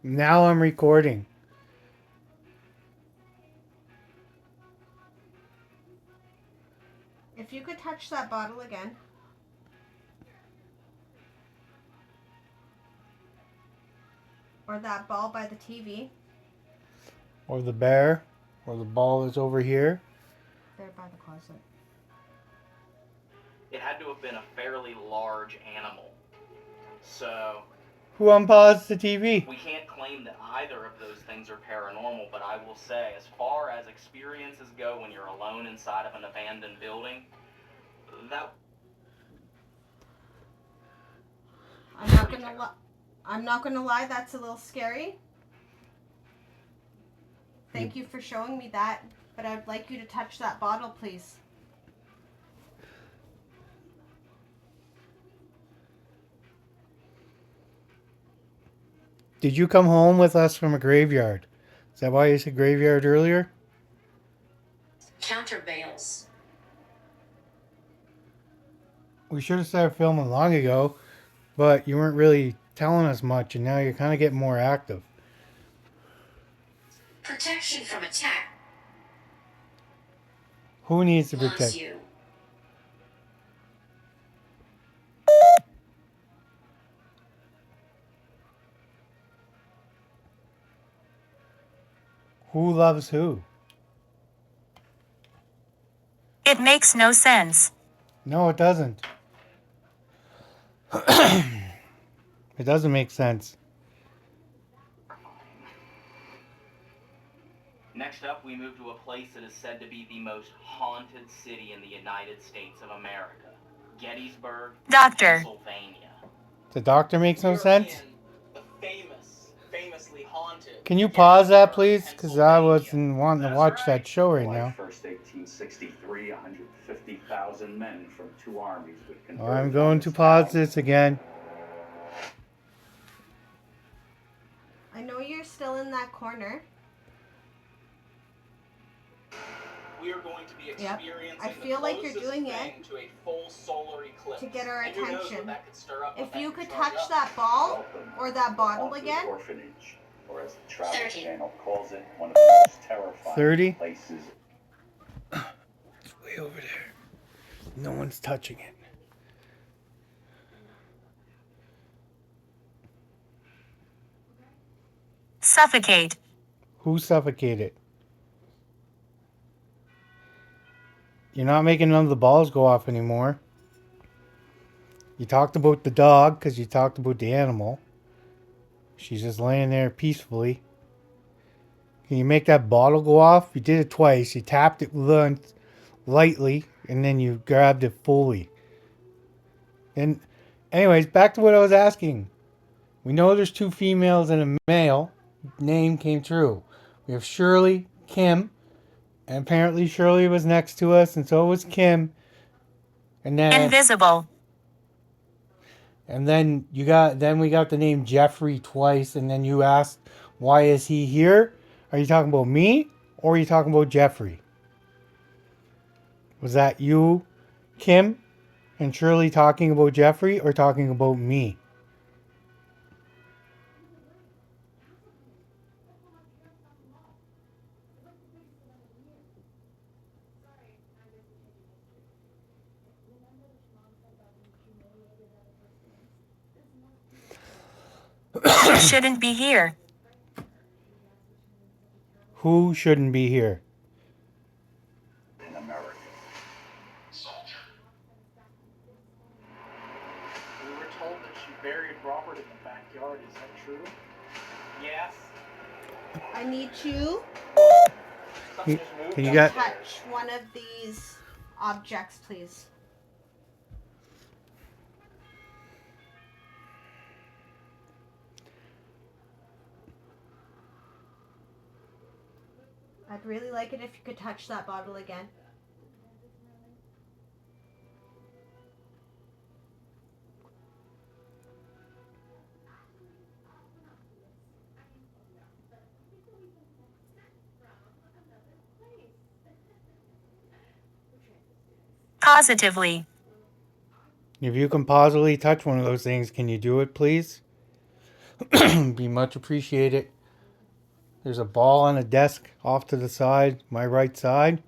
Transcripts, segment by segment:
Now I'm recording. If you could touch that bottle again. Or that ball by the TV. Or the bear. Or the ball is over here. There by the closet. It had to have been a fairly large animal. So, Who unpaused the TV? we can't claim that either of those things are paranormal, but I will say, as far as experiences go when you're alone inside of an abandoned building, that... I'm not gonna lie, that's a little scary. Thank you for showing me that, but I'd like you to touch that bottle, please. Did you come home with us from a graveyard? Is that why you said graveyard earlier? Countervails. We should have started filming long ago, but you weren't really telling us much, and now you're kind of getting more active. Protection from attack. Who needs to protect? You. Who loves who? It makes no sense. No, it doesn't. It doesn't make sense. Next up, we move to a place that is said to be the most haunted city in the United States of America. Gettysburg, Doctor. Pennsylvania. The doctor makes no sense? The famously haunted... Can you pause that, please? Because I wasn't wanting to watch that show right now. July 1st, 1863, 150,000 men from two armies would converge. I'm going to pause this again. I know you're still in that corner. We are going to be experiencing I feel like you're doing it to a full solar eclipse. to get our And who knows attention. what that could stir up, If what you that could charge touch up. that ball or that bottle Haunted again. Orphanage, or as the Travel 30. Channel calls it, one of the most terrifying 30? places. It's way over there. No one's touching it. Suffocate. Who suffocated? You're not making none of the balls go off anymore. You talked about the dog because you talked about the animal. She's just laying there peacefully. Can you make that bottle go off? You did it twice. You tapped it lightly and then you grabbed it fully. And anyways, back to what I was asking. We know there's two females and a male. Name came true. We have Shirley, Kim, and apparently Shirley was next to us, and so was Kim. And then Invisible. we got the name Jeffrey twice, and then you asked, why is he here? Are you talking about me or are you talking about Jeffrey? Was that you, Kim, and Shirley talking about Jeffrey or talking about me? You shouldn't be here. Who shouldn't be here? In America. We were told that she buried Robert in the backyard. Is that true? Yes. I need you Can you to get touch one of these objects, please. I'd really like it if you could touch that bottle again. Positively. If you can positively touch one of those things, can you do it, please? Be much appreciated. There's a ball on a desk off to the side, my right side.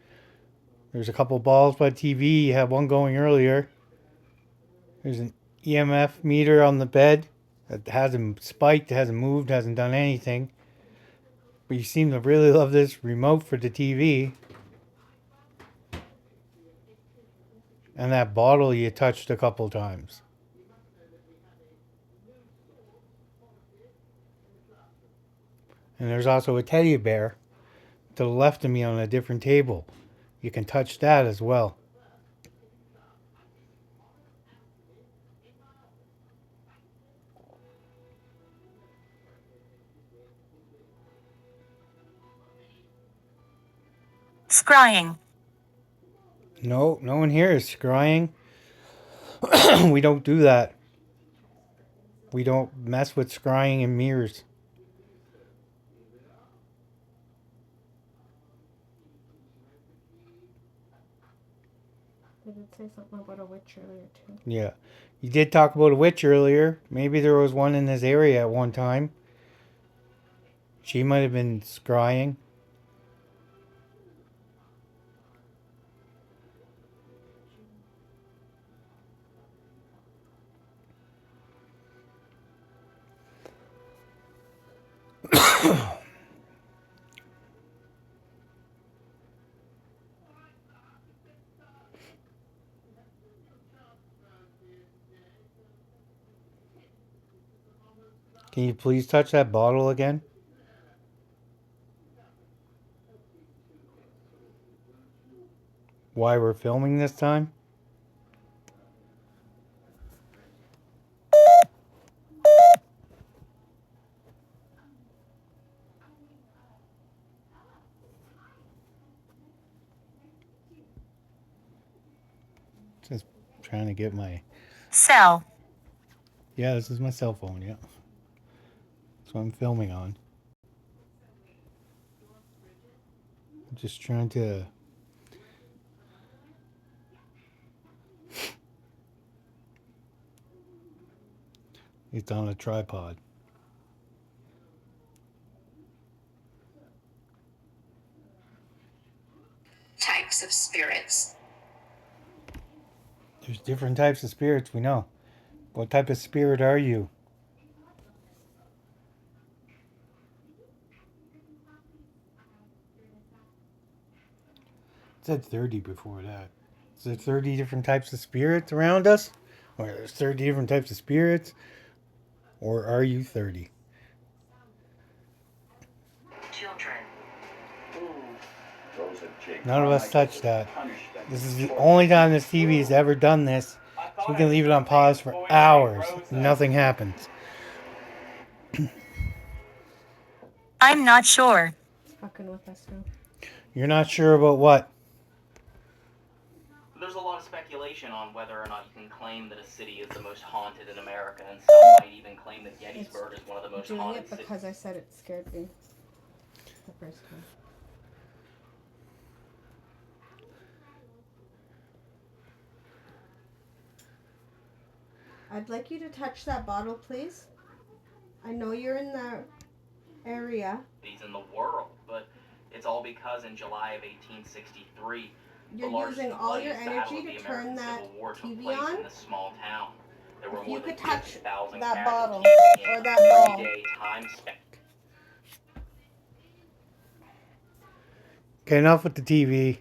There's a couple balls by TV. You had one going earlier. There's an EMF meter on the bed that hasn't spiked, hasn't moved, hasn't done anything. But you seem to really love this remote for the TV. And that bottle you touched a couple times. And there's also a teddy bear to the left of me on a different table. You can touch that as well. Scrying. No, no one here is scrying. We don't do that. We don't mess with scrying and mirrors. They did say something about a witch earlier too. Yeah. You did talk about a witch earlier. Maybe there was one in this area at one time. She might have been scrying. Can you please touch that bottle again? Why we're filming this time? Just trying to get my... Cell. Yeah, this is my cell phone, yeah. That's what I'm filming on. I'm just trying to... It's on a tripod. Types of spirits. There's different types of spirits, we know. What type of spirit are you? It said 30 before that. Is there 30 different types of spirits around us? Or there's 30 different types of spirits? Or are you 30? Children. Those that Jake None of us Carmichael touched that. punished them. This is the only time this TV has ever done this. So we can leave it on pause for hours. Nothing happens. I'm not sure. It's fucking with us now. You're not sure about what? There's a lot of speculation on whether or not you can claim that a city is the most haunted in America, and some might even claim that Gettysburg is one of the most Doing haunted it cities. because I said it scared me the first time. I'd like you to touch that bottle, please. I know you're in the area. In the world, but it's all because in July of 1863, You're the largest using all your bloodiest battle energy of the to turn American that Civil War took TV place on. in this small town. There were If more you than could touch 50,000 that bottle casualties in or a that ball. 3-day time span. Okay, enough with the TV.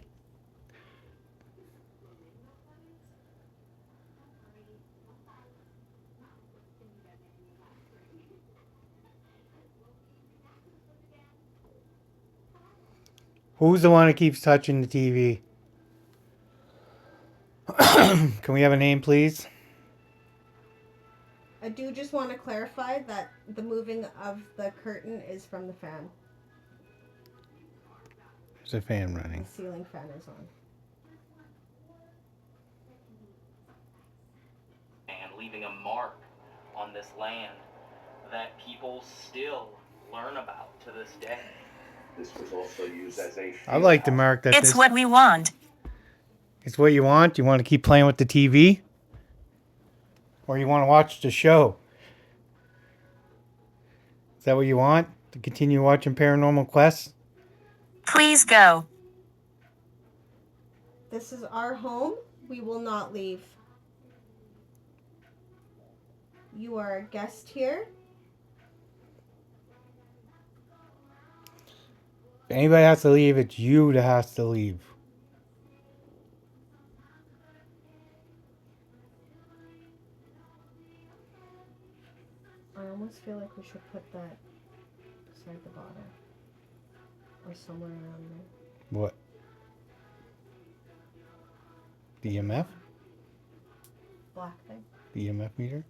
Who's the one that keeps touching the TV? Can we have a name, please? I do just want to clarify that the moving of the curtain is from the fan. There's a fan The running. ceiling fan is on. And leaving a mark on this land that people still learn about to this day. This was also used as a I like the mark that It's what we want. It's what you want? You want to keep playing with the TV? Or you want to watch the show? Is that what you want? To continue watching Paranormal Quest? Please go. This is our home. We will not leave. You are a guest here. If anybody has to leave, it's you that has to leave. I almost feel like we should put that beside the bottle. Or somewhere around there. What? The EMF? Black thing. The EMF meter?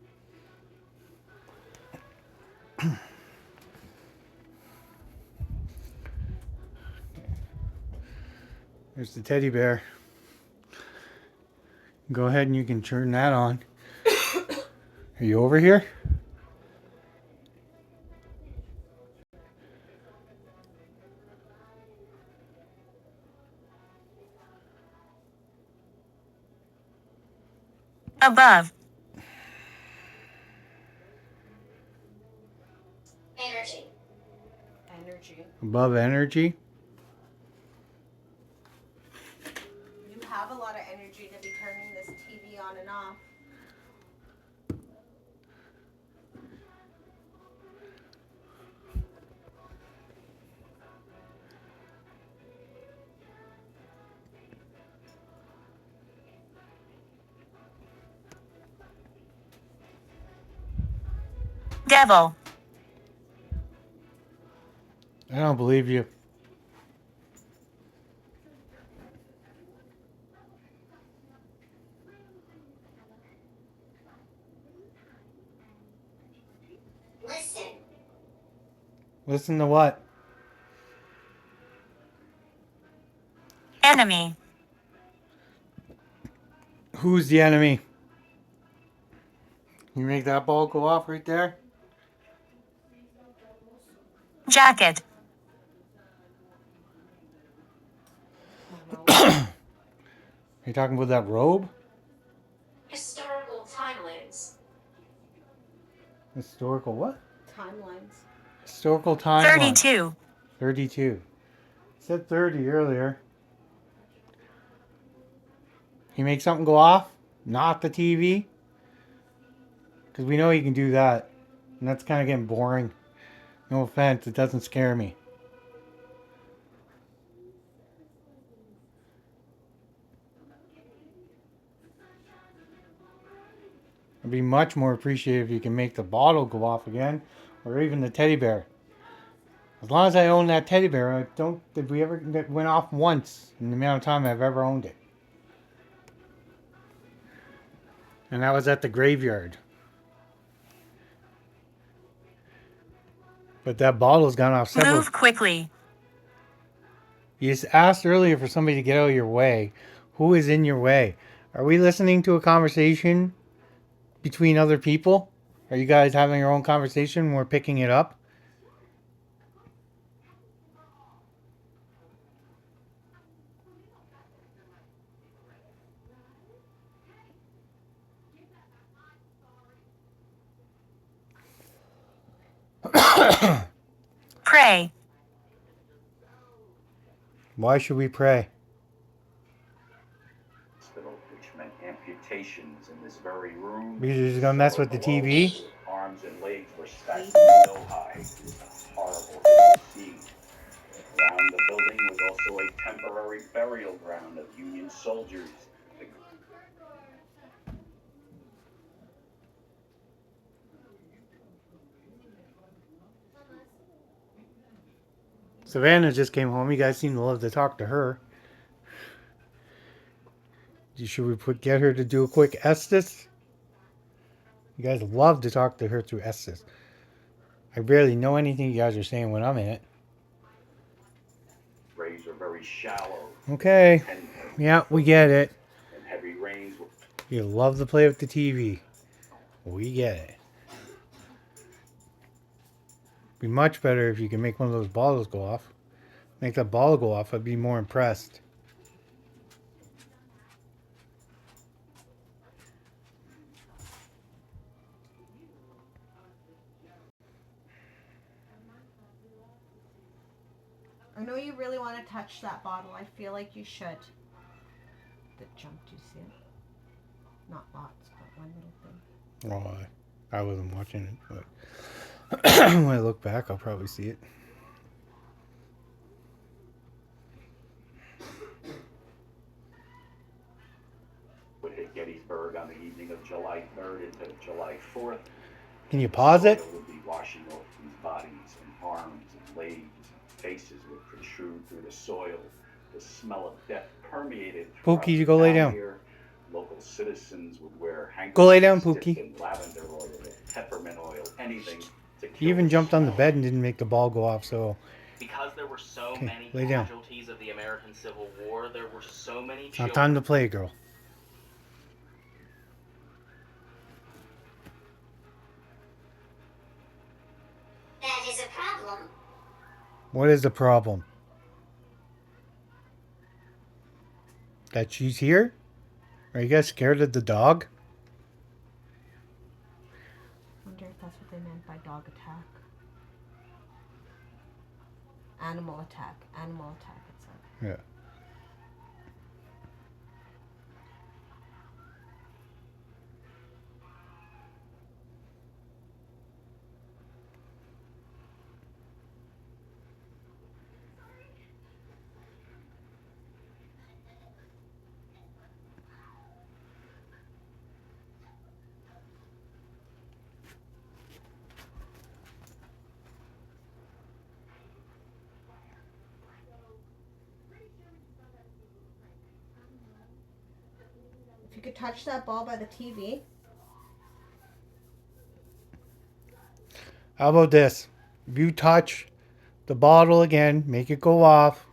There's the teddy bear. Go ahead and you can turn that on. Are you over here? Above. Energy. Energy. Above energy? You have a lot of energy to be turning this TV on and off. Devil. I don't believe you. Listen. Listen to what? Enemy. Who's the enemy? You make that ball go off right there? Jacket. Are you talking about that robe? Historical timelines. Historical what? Timelines. Historical timeline. 32. 32. Said 30 earlier. He makes something go off? Not the TV? Because we know he can do that. And that's kind of getting boring. No offense, it doesn't scare me. I'd be much more appreciative if you can make the bottle go off again. Or even the teddy bear. As long as I own that teddy bear, I don't. Did we ever it went off once in the amount of time I've ever owned it? And that was at the graveyard. But that bottle's gone off several. Move quickly. You just asked earlier for somebody to get out of your way. Who is in your way? Are we listening to a conversation between other people? Are you guys having your own conversation and we're picking it up? Pray. Why should we pray? Hospital, which meant amputations in this very room. Because you're just gonna mess with the TV? Arms and legs were stacked so high. A horrible scene. Around the building was also a temporary burial ground of Union soldiers. Savannah just came home. You guys seem to love to talk to her. Should we get her to do a quick Estes? You guys love to talk to her through Estes. I barely know anything you guys are saying when I'm in it. Rays are very shallow. Okay. Yeah, we get it. And heavy rains were You love to play with the TV. We get it. Be much better if you can make one of those bottles go off. Make that bottle go off, I'd be more impressed. I know you really want to touch that bottle. I feel like you should. The jump, do you see it? Not lots, but one little thing. Oh, I wasn't watching it, but when I look back, I'll probably see it. Would hit Gettysburg on the evening of July 3rd into July 4th. Can you pause it? Soil would be washing off these bodies, and arms and legs and faces would protrude through the soil. The smell of death permeated throughout Pookie, you the go lay town down. here. Local citizens would wear handkerchiefs Go lay down, dipped Pookie. in lavender oil, peppermint oil, anything to kill He even the jumped on the smell. bed and didn't make the ball go off, so Because there were so Okay, many lay down. casualties of the American Civil War, there were so many it's not children. time to play, girl. That is a problem. What is the problem? That she's here? Are you guys scared of the dog? Wonder if that's what they meant by dog attack. Animal attack. Animal attack, it said. Yeah. If you could touch that ball by the TV. How about this? If you touch the bottle again, make it go off.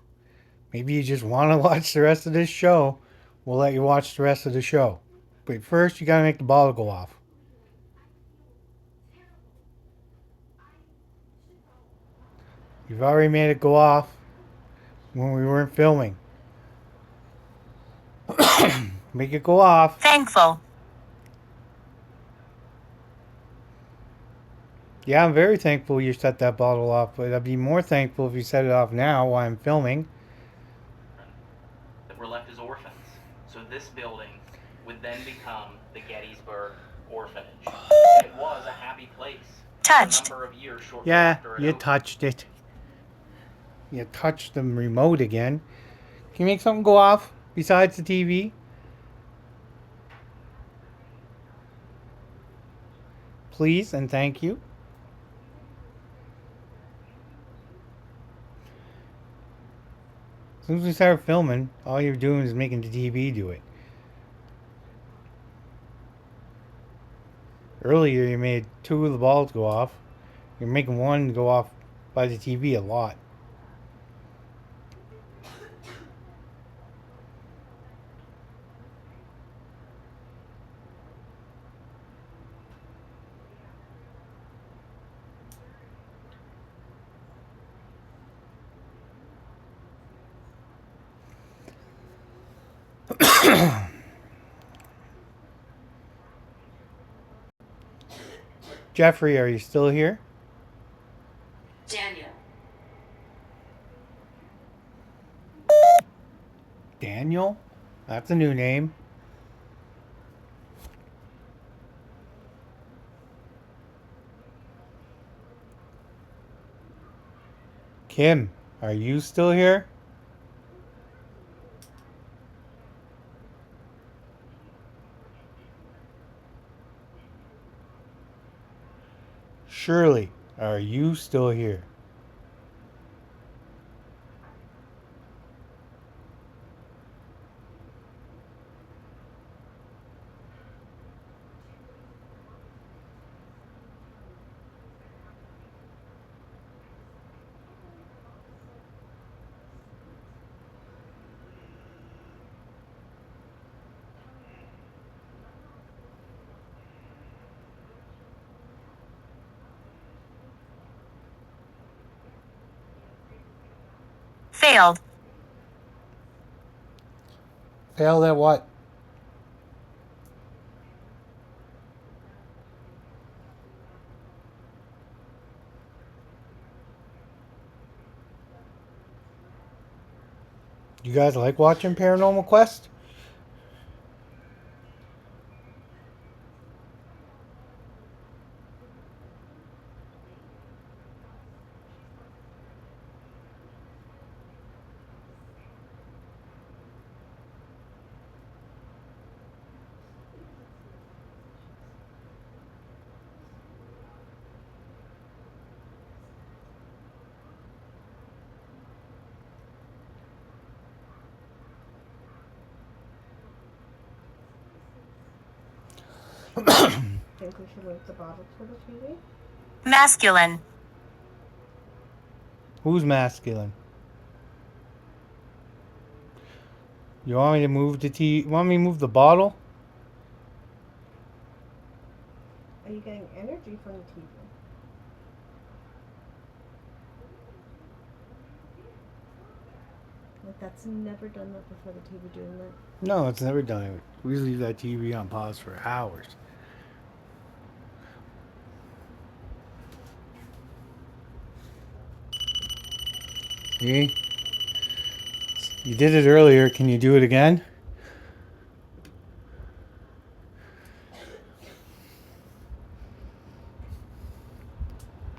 Maybe you just want to watch the rest of this show. We'll let you watch the rest of the show. But first, you gotta make the bottle go off. You've already made it go off when we weren't filming. Make it go off. Thankful. Yeah, I'm very thankful you set that bottle off, but I'd be more thankful if you set it off now while I'm filming. That were left as orphans. So this building would then become the Gettysburg Orphanage. And it was a happy place. Touched. For a number of years shortly Yeah, after it you opened. touched it. You touched the remote again. Can you make something go off besides the TV? Please and thank you. As soon as we start filming, all you're doing is making the TV do it. Earlier, you made 2 of the balls go off. You're making 1 go off by the TV a lot. Jeffrey, are you still here? Daniel. Daniel? That's a new name. Kim, are you still here? Shirley, are you still here? Failed. Failed at what? You guys like watching Paranormal Quest? Think we should move the bottle to the TV? Masculine. Who's masculine? You want me to move the tea? Want me to move the bottle? Are you getting energy from the TV? Like, that's never done that before, the TV doing that. No, it's never done it. We leave that TV on pause for hours. See? You did it earlier. Can you do it again?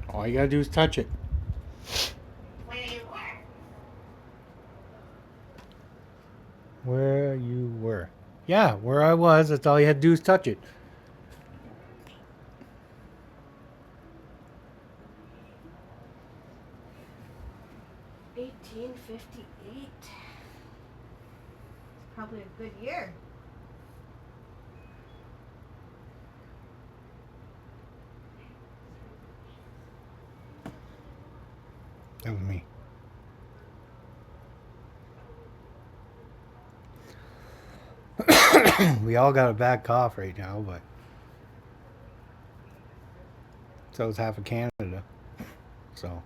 All you gotta do is touch it. Where you were. Where you were. Yeah, where I was. That's all you had to do is touch it. 1858. It's probably a good year. That was me. We all got a bad cough right now, but so is half of Canada. So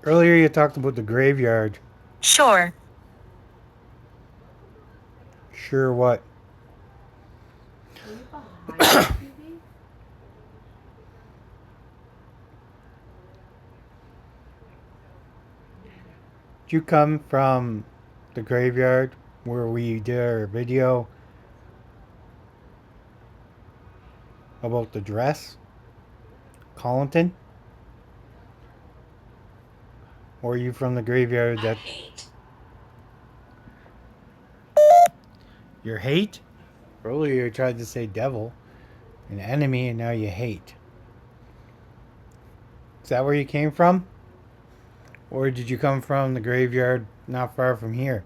earlier you talked about the graveyard. Sure. Sure what? Were you behind the TV? Did you come from the graveyard where we did our video about the dress? Collinton? Or are you from the graveyard that Hate. your hate? Earlier you tried to say devil, an enemy, and now you hate. Is that where you came from? Or did you come from the graveyard not far from here?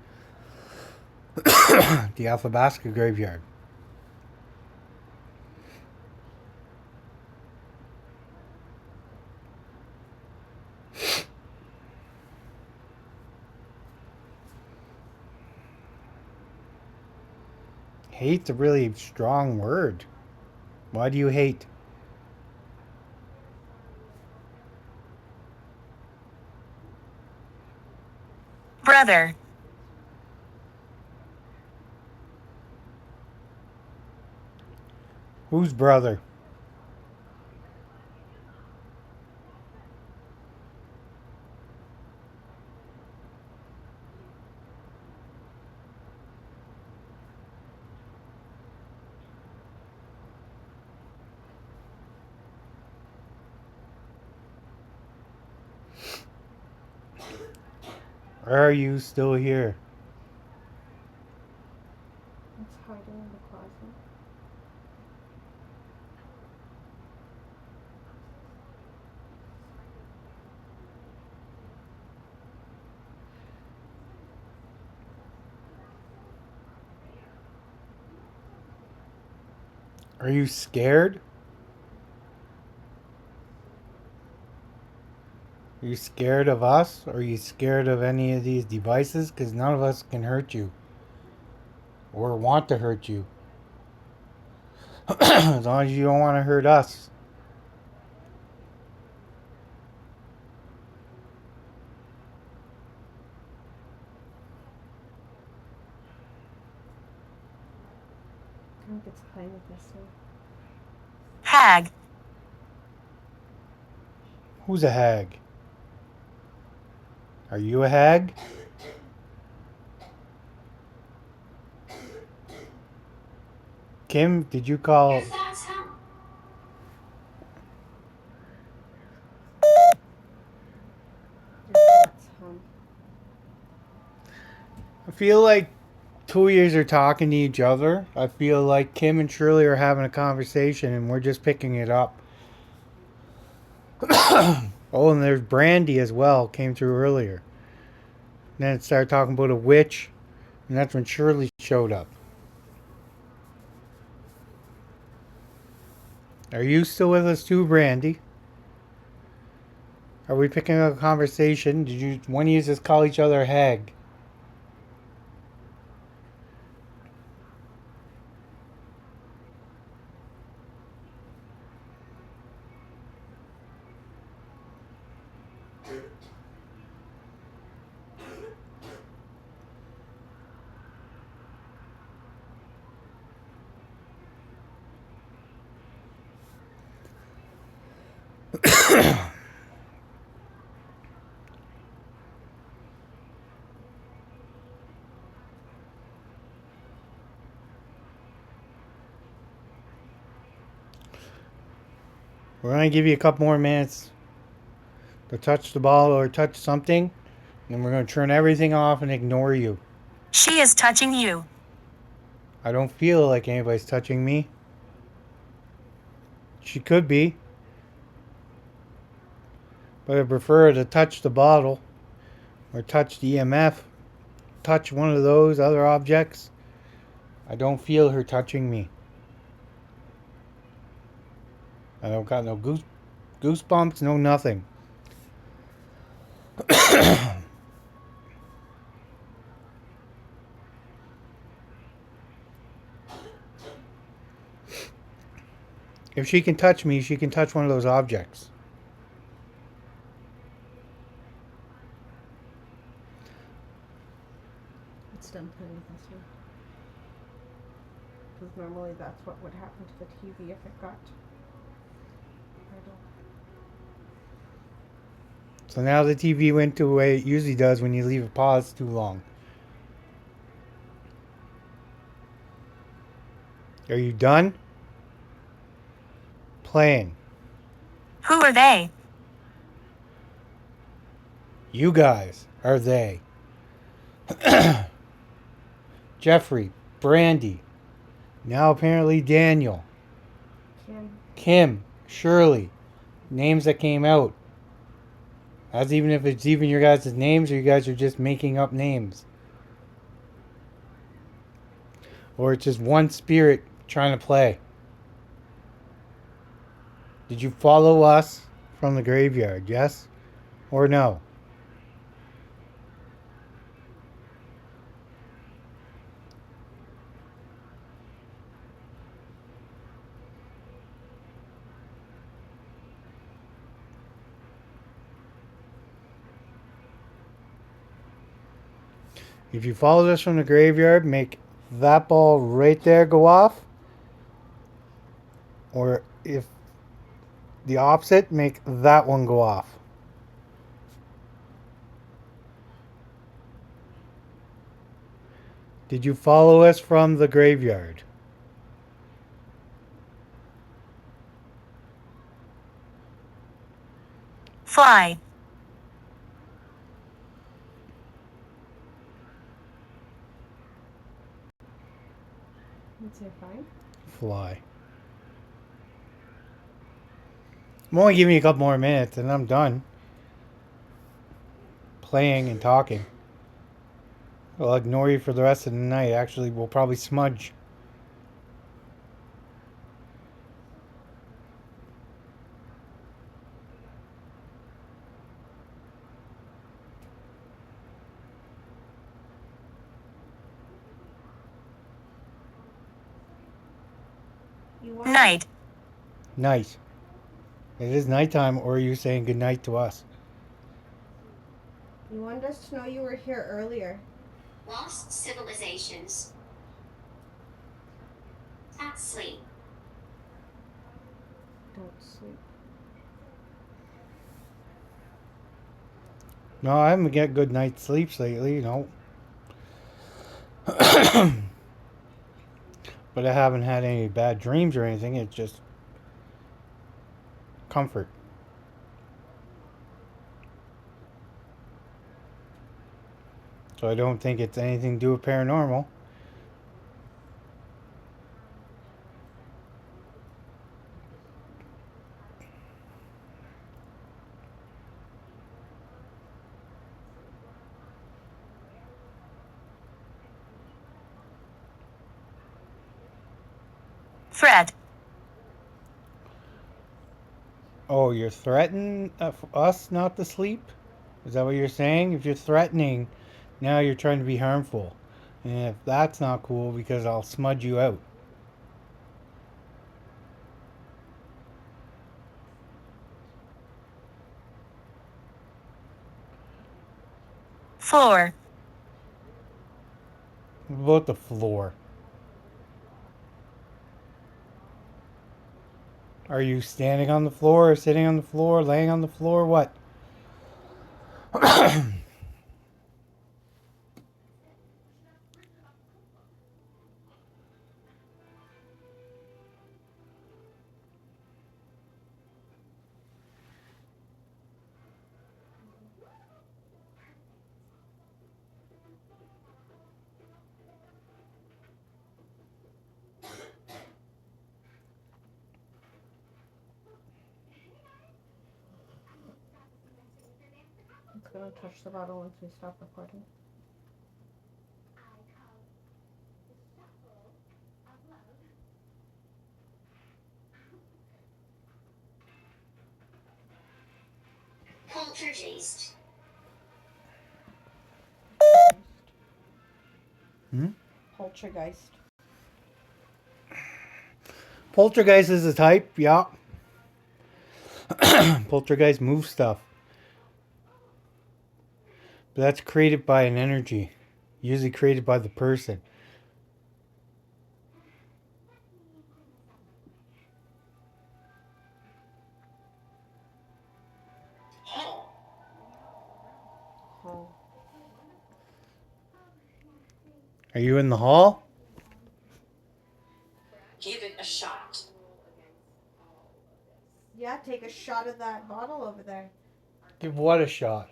The Athabasca graveyard. Hate's a really strong word. Why do you hate? Brother. Whose brother? Are you still here? It's hiding in the closet. Are you scared? Are you scared of us? Or are you scared of any of these devices? Because none of us can hurt you. Or want to hurt you. As long as you don't want to hurt us. I think it's playing with this one. Hag. Who's a hag? Are you a hag? Kim, did you call... Is that some? Your thoughts, hum. I feel like two years are talking to each other. I feel like Kim and Shirley are having a conversation and we're just picking it up. Oh, and there's Brandy as well, came through earlier. And then it started talking about a witch, and that's when Shirley showed up. Are you still with us too, Brandy? Are we picking up a conversation? Did you one of you just call each other a hag? We're going to give you a couple more minutes to touch the ball or touch something, and we're going to turn everything off and ignore you. She is touching you. I don't feel like anybody's touching me. She could be. But I prefer to touch the bottle or touch the EMF, touch one of those other objects. I don't feel her touching me. I don't got no goosebumps, no nothing. If she can touch me, she can touch one of those objects. It's done playing with this one. Because normally that's what would happen to the TV if it got idle. So now the TV went to the way it usually does when you leave it paused too long. Are you done? Playing. Who are they? You guys are they. Jeffrey, Brandy, now apparently Daniel, Kim, Shirley, names that came out. As even if it's even your guys' names or you guys are just making up names. Or it's just one spirit trying to play. Did you follow us from the graveyard, yes or no? If you followed us from the graveyard, make that ball right there go off. Or if the opposite, make that one go off. Did you follow us from the graveyard? Fly. I'd say fine. Fly. I'm only giving you a couple more minutes and I'm done playing and talking. I'll ignore you for the rest of the night. Actually, we'll probably smudge. You want Night. Night. It is nighttime, or are you saying good night to us? You wanted us to know you were here earlier. Lost civilizations. At sleep. Don't sleep. No, I haven't get good night's sleeps lately, you know. But I haven't had any bad dreams or anything. It's just comfort. So I don't think it's anything to do with paranormal. Threat. Oh, you're threatening us not to sleep? Is that what you're saying? If you're threatening, now you're trying to be harmful. And if that's not cool, because I'll smudge you out. Floor. What about the floor? Are you standing on the floor, or sitting on the floor, laying on the floor? What? It's gonna touch the bottle once we stop recording. Poltergeist. Hmm? Poltergeist. Poltergeist is a type, yeah. Poltergeist moves stuff. But that's created by an energy. Usually created by the person. Hell. Oh. Are you in the hall? Give it a shot. Yeah, take a shot of that bottle over there. Give what a shot?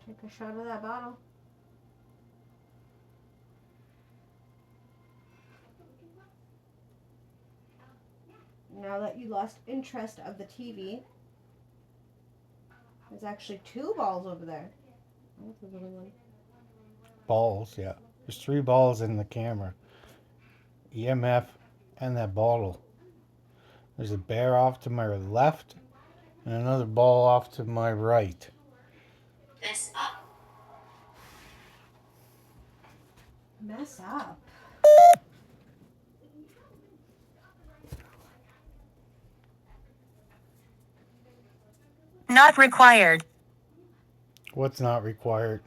Take a shot of that bottle. Now that you lost interest of the TV, there's actually 2 balls over there. Oh, that's a little one. Balls, yeah. There's 3 balls in the camera. EMF and that bottle. There's a bear off to my left and another ball off to my right. Mess up. Mess up. Not required. What's not required?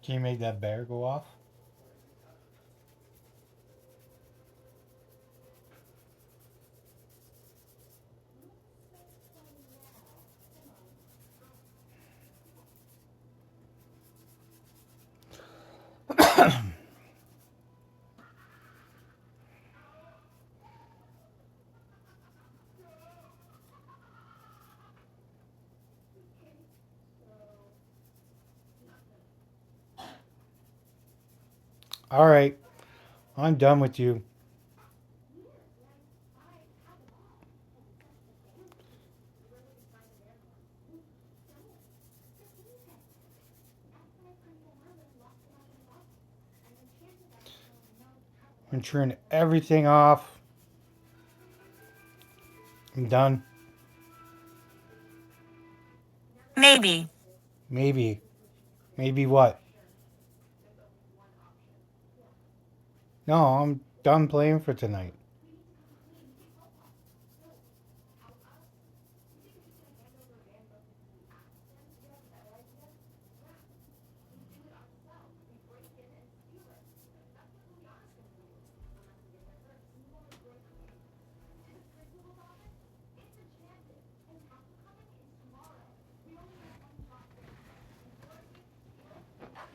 Can you make that bear go off? All right. I'm done with you. I'm turning everything off. I'm done. Maybe. Maybe. Maybe what? No, I'm done playing for tonight.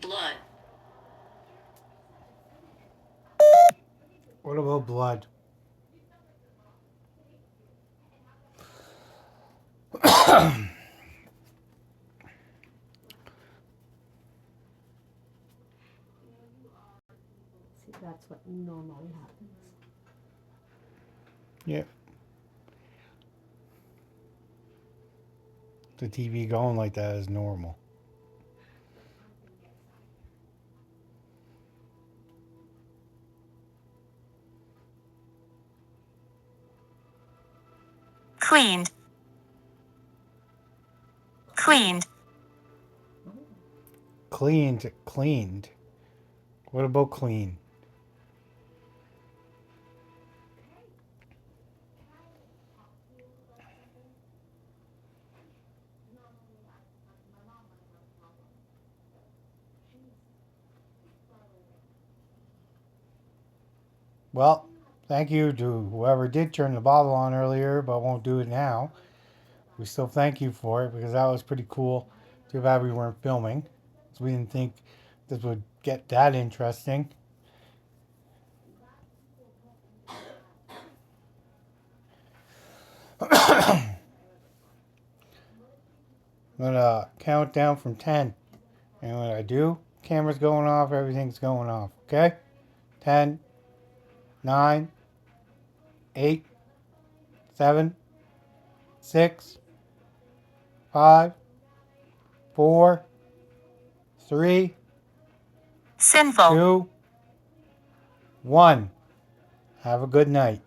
Blood. What about blood? See, that's what normally happens. Yeah. The TV going like that is normal. Cleaned. Cleaned. Cleaned. Cleaned. What about clean? Well, thank you to whoever did turn the bottle on earlier, but won't do it now. We still thank you for it because that was pretty cool. Too bad we weren't filming. 'Cause we didn't think this would get that interesting. I'm gonna count down from 10. And when I do, camera's going off, everything's going off. Okay? 10, 9, 8, 7, 6, 5, 4, 3, Sinful. 2, 1. Have a good night.